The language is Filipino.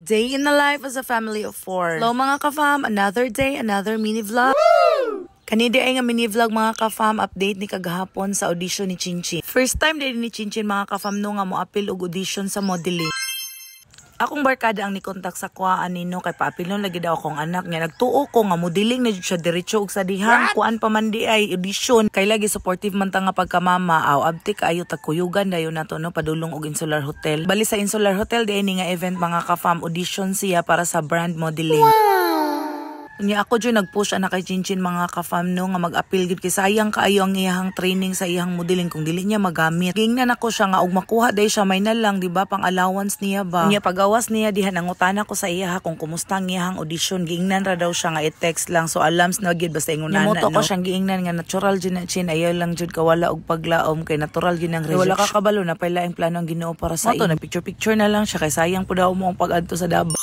Day in the life as a family of 4. Hello mga ka-fam, another day, another mini vlog. Kanidi ay nga mini vlog mga ka-fam, update ni kagahapon sa audition ni Chinchin. First time din ni Chinchin mga ka-fam no nga mo appeal og audition sa modeling. Akong barkada ang ni-contact sa kuhaan nino kay paapilon lagi daw akong anak niya. Nagtuo ko nga modeling na siya diretso og sa dihan. Kuan pa man di ay audition. Kay lagi supportive man ta nga pagkamama. Aw abti kaayo tagkuyugan dayon nato no padulong og Insular Hotel. Bali sa Insular Hotel di ni nga event mga ka-fam, audition siya para sa brand modeling. Nya ako dyan nag-push ana kay Chinchin mga ka-fam no nga mag-appeal gid kay sayang kaayo ang iyang training sa iyang modeling kung dili niya magamit. Gingnan ako siya nga og makuha day siya may na lang di ba pang allowance niya ba. Nya pagawas niya diha nangutana ko sa iya kung kumusta ang iyang audition. Gingnan ra daw siya nga i-text lang so alams na gid basta ingon na no. Ko siyang giingnan nga natural jud na Chin ayaw lang jud kawala og paglaom kay natural jud ang rejection. Wala ka kabalo na pala ang plano ang Ginoo para sa iyo. Nagpicture na lang siya kay sayang pud daw mo ang pag-adto sa Davao.